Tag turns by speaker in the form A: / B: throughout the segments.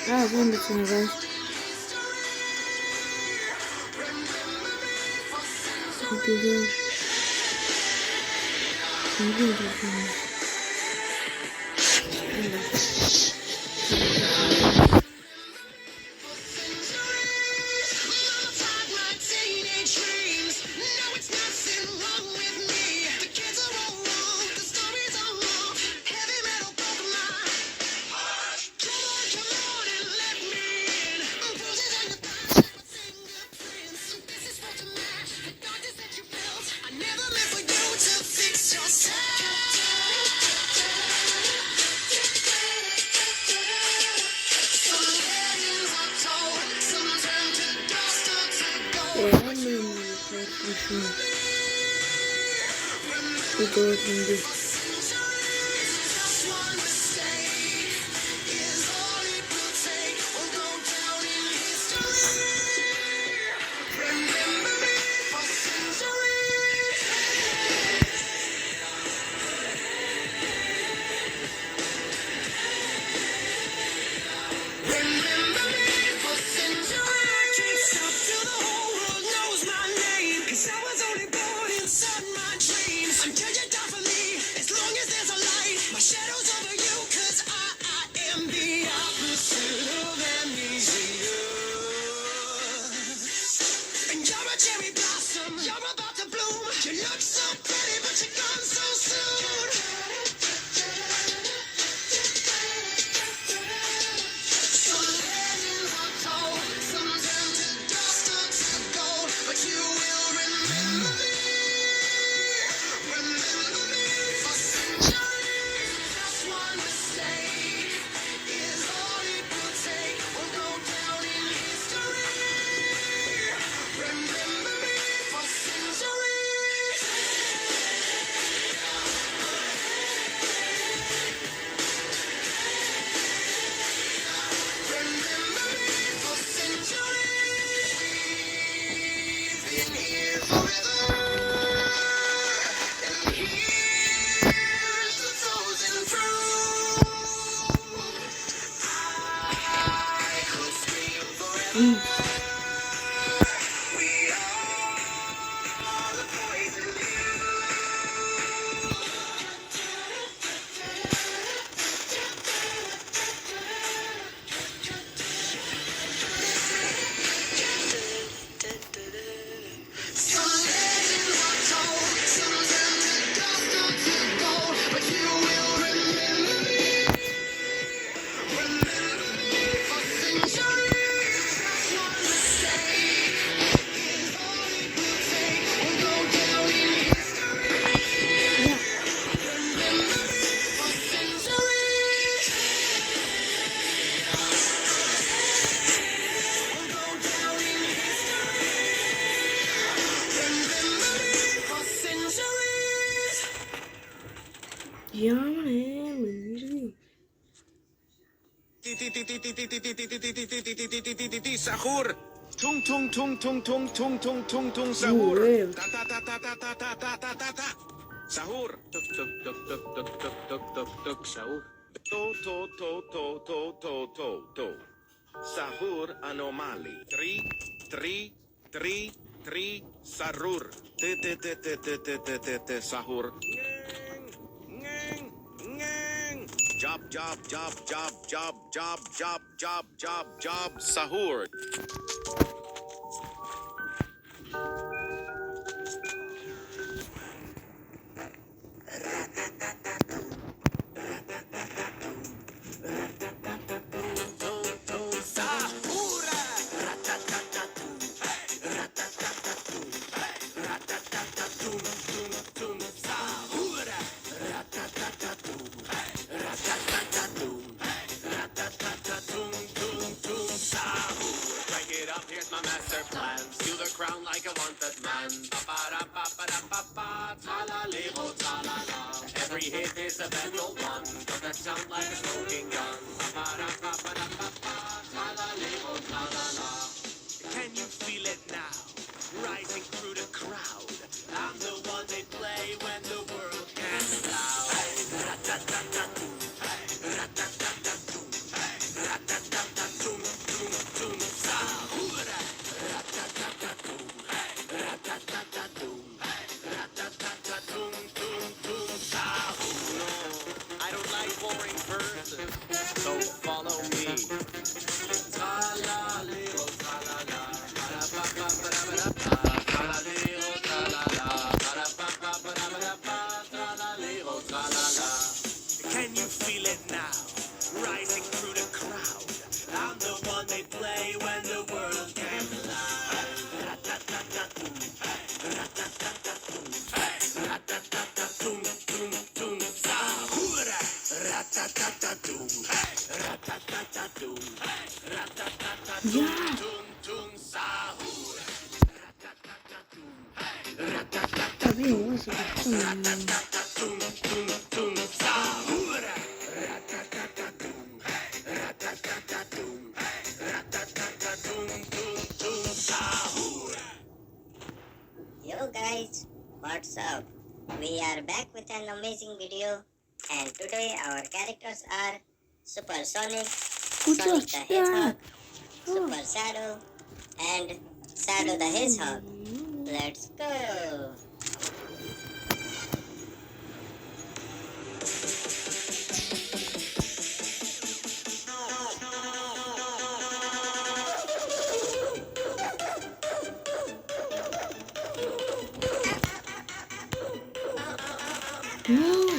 A: Ah, sen de sen. Güzel. Ne diyeceğim? Beğenmeyin kardeşim. Bu dördüncü. Yani
B: Sahur. Tung tung tung tung tung tung tung tung tung sahur. Ta ta ta ta ta ta ta ta ta ta ta. Sahur. Tuk tuk tuk tuk tuk tuk tuk tuk tuk sahur. To to to to to to to to. Sahur anomali. Tri sahur. Te sahur. Ngeng ngeng. Job sahur. Here's my master plan. Steal the crown like a wanted man. Ba-ba-da-ba-ba-da-ba-ba. Ta-la-li-ho, ta-la-la. Every hit is a vandal one. Does that sound like a smoking gun? Ba-ba-da-ba-ba-da-ba-ba. Ta-la-li-ho, ta-la-la. Can you feel it now? Rising through the crowd. I'm the one they play when the world gets loud. Hey, rat-tat-tat-tat-doo. Hey, rat-tat-tat-tat-doo. Hey, rat-tat-tat-tat-doo. Can you feel it now? Rising through the crowd. I'm the one they play when the world came alive. Rat-tat-tat-tat-toom. Rat-tat-tat-tat-toom. Rat-tat-tat-tat-toom, toom, toom, sahura. Rat-tat-tat-tat-toom. Rat-tat-tat-tat-toom. Rat-tat-tat-tat-toom,
A: Ya.
B: toom, toom, sahura. Rat-tat-tat-tat-toom.
A: Abi yavaş baksana.
B: Rat-tat-tat-toom, toom, toom, sahura. Rat-tat-tat-tat-toom. Rat-tat-tat-tat-toom. Rat-tat-tat-tat-toom, toom, toom, sahura.
C: Yo guys, what's up? We are back with an amazing video, and today our characters are Super Sonic, Sonic the Hedgehog, Super Shadow, and Shadow the Hedgehog. Let's go!
A: No.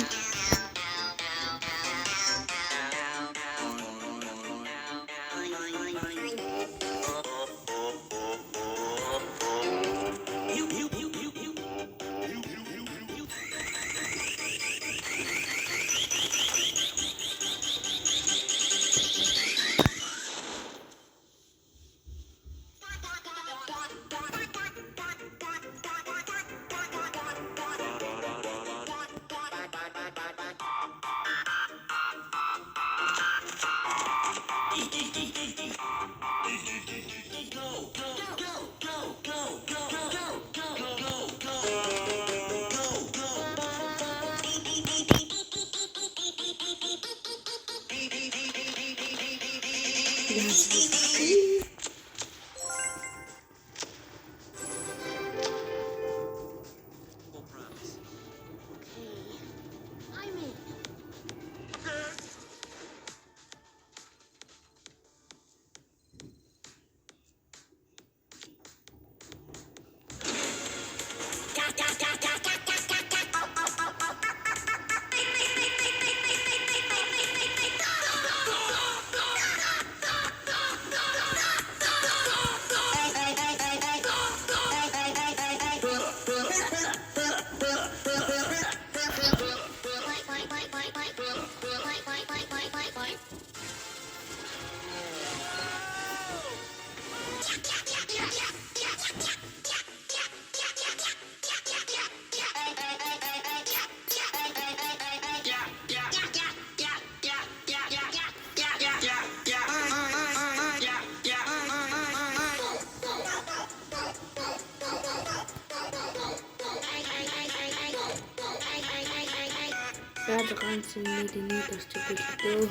A: Gerade rein zum Medini, das typische Bild.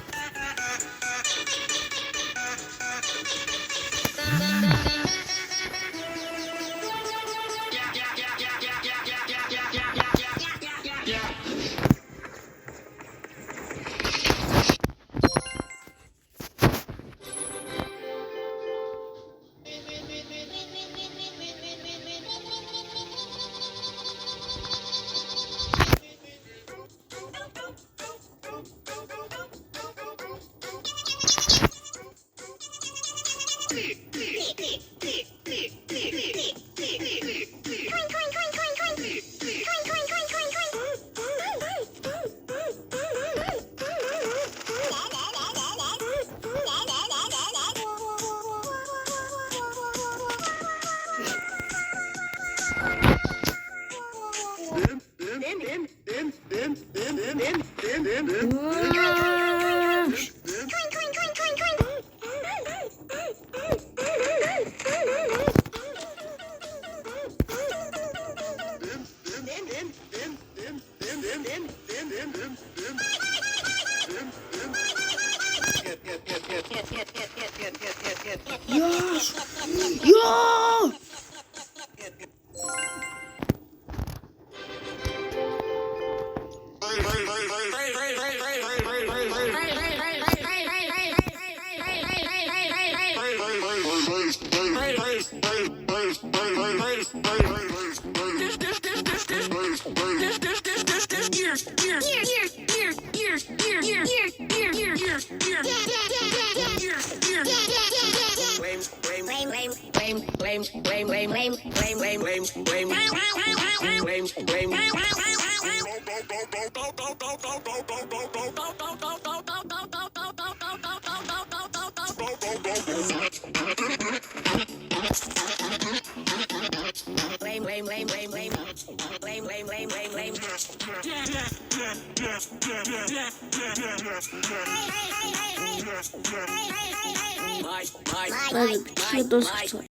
A: Yes! Ja! Hadi bir kişiye dost tutar.